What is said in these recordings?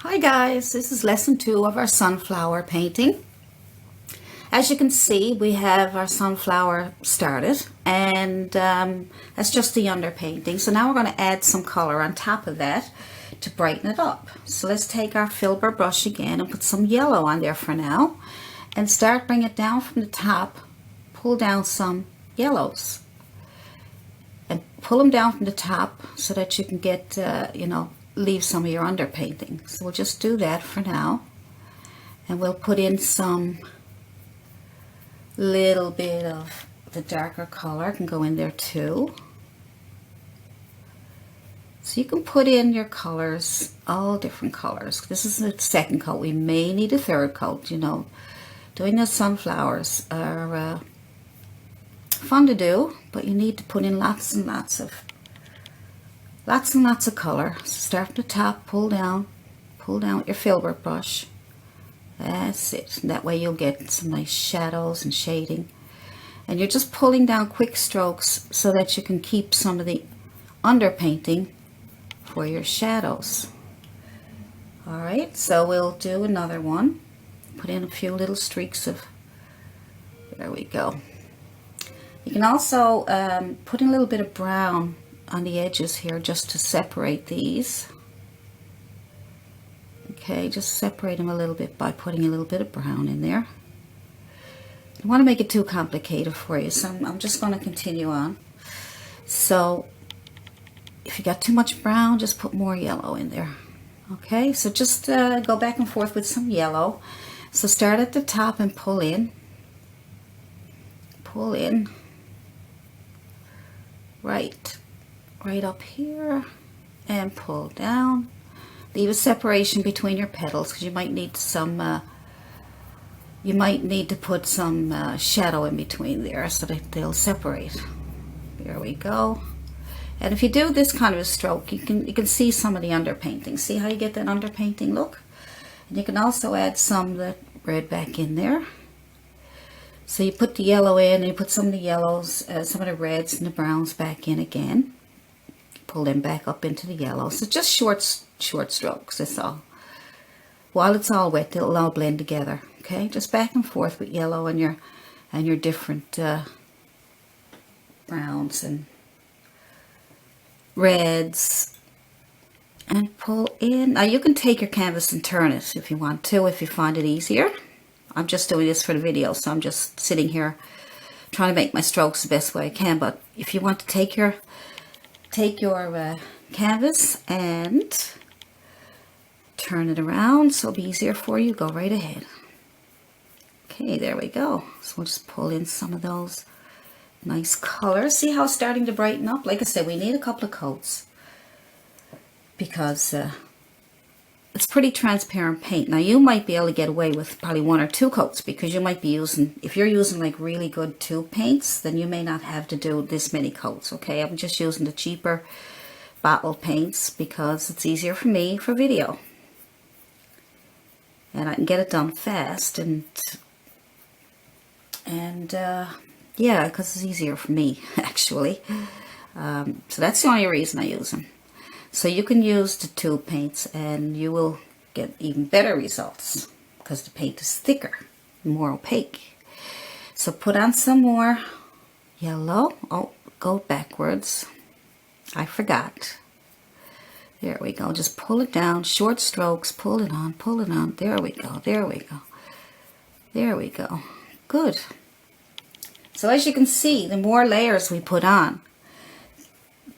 Hi guys, this is lesson 2 of our sunflower painting. As you can see, we have our sunflower started, and that's just the underpainting. So now we're going to add some color on top of that to brighten it up. So let's take our filbert brush again and put some yellow on there for now, and start bringing it down from the top. Pull down some yellows and pull them down from the top so that you can get, leave some of your underpainting. So we'll just do that for now, and we'll put in some little bit of the darker color can go in there too. So you can put in your colors, all different colors. This is the second coat. We may need a third coat. Doing the sunflowers are fun to do, but you need to put in lots and lots of color. So start from the top, pull down with your filbert brush. That's it. And that way you'll get some nice shadows and shading. And you're just pulling down quick strokes so that you can keep some of the underpainting for your shadows. Alright, so we'll do another one. Put in a few little streaks of, there we go. You can also put in a little bit of brown on the edges here just to separate these. Okay, just separate them a little bit by putting a little bit of brown in there. I don't want to make it too complicated for you, so I'm just going to continue on. So if you got too much brown, just put more yellow in there. Okay, so just go back and forth with some yellow. So start at the top and pull in, right up here, and pull down. Leave a separation between your petals because you might need some. You might need to put some shadow in between there so that they'll separate. There we go. And if you do this kind of a stroke, you can see some of the underpainting. See how you get that underpainting look? And you can also add some of the red back in there. So you put the yellow in, and you put some of the yellows, some of the reds and the browns back in again. Pull them back up into the yellow. So just short strokes, that's all. While it's all wet, it'll all blend together. Okay, just back and forth with yellow and your different browns and reds, and pull in. Now you can take your canvas and turn it if you want to, if you find it easier. I'm just doing this for the video, so I'm just sitting here trying to make my strokes the best way I can. But if you want to take your canvas and turn it around so it'll be easier for you, go right ahead. Okay, there we go. So we'll just pull in some of those nice colors. See how it's starting to brighten up? Like I said, we need a couple of coats because it's pretty transparent paint. Now you might be able to get away with probably 1 or 2 coats because you might be using, if you're using like really good tube paints, then you may not have to do this many coats. Okay, I'm just using the cheaper bottle paints because it's easier for me for video. And I can get it done fast, and yeah, because it's easier for me actually. So that's the only reason I use them. So you can use the tube paints and you will get even better results because the paint is thicker, more opaque. So put on some more yellow. Oh, go backwards. I forgot. There we go. Just pull it down, short strokes, pull it on, pull it on. There we go, there we go. There we go. Good. So as you can see, the more layers we put on,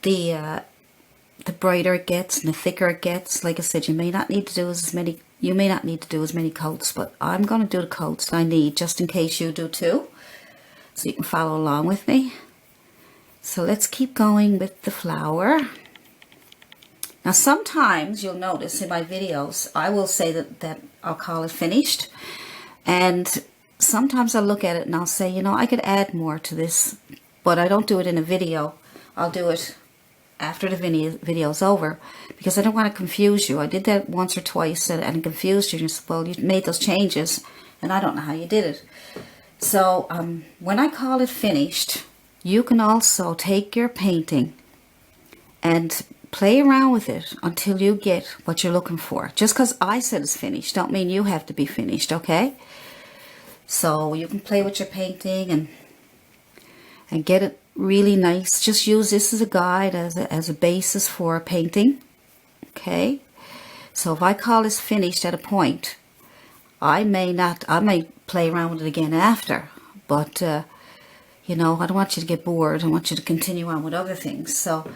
the brighter it gets and the thicker it gets. Like I said, you may not need to do as many coats, but I'm going to do the coats I need just in case you do too, so you can follow along with me. So let's keep going with the flower. Now sometimes you'll notice in my videos I will say that I'll call it finished, and sometimes I'll look at it and I'll say, I could add more to this, but I don't do it in a video. I'll do it after the video's over because I don't want to confuse you. I did that once or twice and confused you. You said, well, you made those changes and I don't know how you did it. So when I call it finished, you can also take your painting and play around with it until you get what you're looking for. Just because I said it's finished don't mean you have to be finished, okay? So you can play with your painting and get it really nice. Just use this as a guide, as a basis for painting, okay? So if I call this finished at a point, I might play around with it again after, but you know, I don't want you to get bored. I want you to continue on with other things. So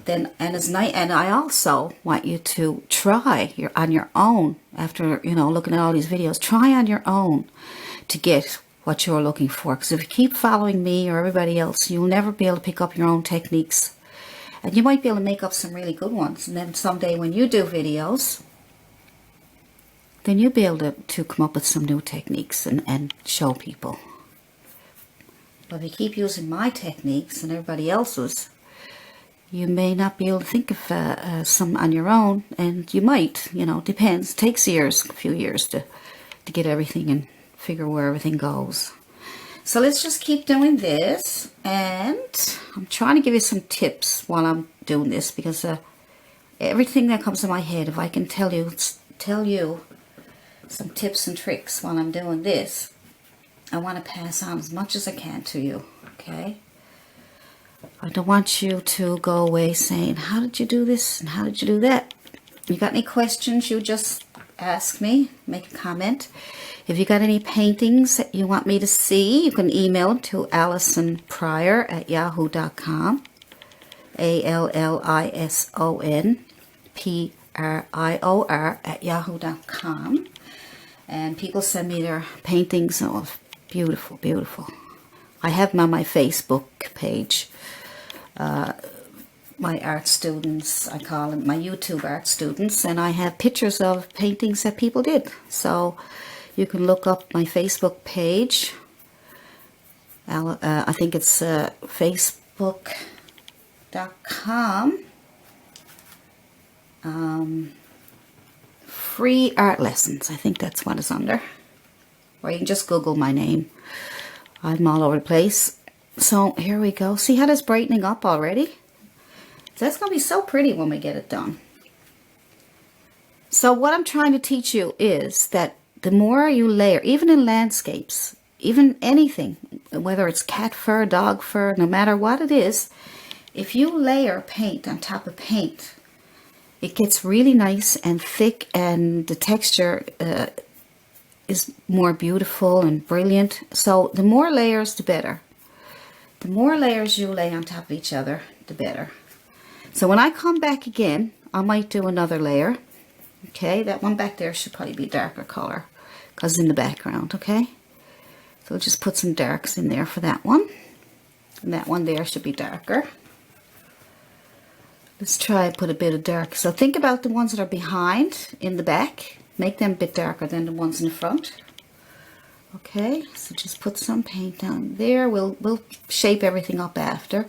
then, and it's nice, and I also want you to try on your own after, you know, looking at all these videos. Try on your own to get what you're looking for. Because if you keep following me or everybody else, you'll never be able to pick up your own techniques. And you might be able to make up some really good ones. And then someday when you do videos, then you'll be able to come up with some new techniques and show people. But if you keep using my techniques and everybody else's, you may not be able to think of some on your own, and you might, you know, depends. It takes years, a few years to get everything and figure where everything goes. So let's just keep doing this, and I'm trying to give you some tips while I'm doing this, because everything that comes to my head, if I can tell you some tips and tricks while I'm doing this, I want to pass on as much as I can to you, okay? I don't want you to go away saying, how did you do this and how did you do that? You got any questions, you just ask me, make a comment. If you got any paintings that you want me to see, you can email them to allisonprior@yahoo.com. ALLISONPRIOR@yahoo.com. And people send me their paintings. Oh, beautiful, beautiful. I have them on my Facebook page. My art students, I call them my YouTube art students, and I have pictures of paintings that people did. So you can look up my Facebook page. I think it's facebook.com. Free art lessons, I think that's what it's under. Or you can just Google my name. I'm all over the place. So here we go. See how that's brightening up already? So that's going to be so pretty when we get it done. So what I'm trying to teach you is that the more you layer, even in landscapes, even anything, whether it's cat fur, dog fur, no matter what it is, if you layer paint on top of paint, it gets really nice and thick, and the texture is more beautiful and brilliant. So the more layers, the better. The more layers you lay on top of each other, the better. So when I come back again, I might do another layer. Okay, that one back there should probably be a darker color because it's in the background, okay? So just put some darks in there for that one. And that one there should be darker. Let's try and put a bit of dark. So think about the ones that are behind in the back. Make them a bit darker than the ones in the front. Okay, so just put some paint down there. We'll shape everything up after.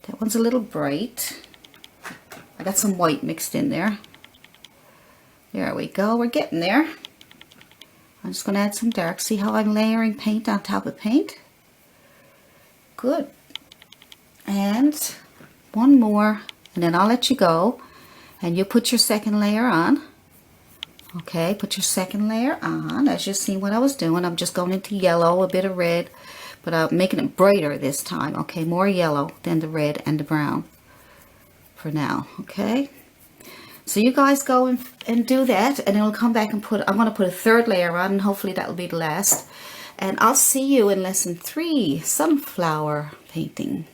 That one's a little bright. I got some white mixed in there. There we go, we're getting there. I'm just going to add some dark. See how I'm layering paint on top of paint? Good. And one more, and then I'll let you go. And you put your second layer on. Okay, put your second layer on. As you've seen what I was doing, I'm just going into yellow, a bit of red, but I'm making it brighter this time. Okay, more yellow than the red and the brown for now. Okay, so you guys go and do that, and it'll come back and I'm going to put a third layer on, and hopefully that will be the last. And I'll see you in lesson 3, sunflower painting.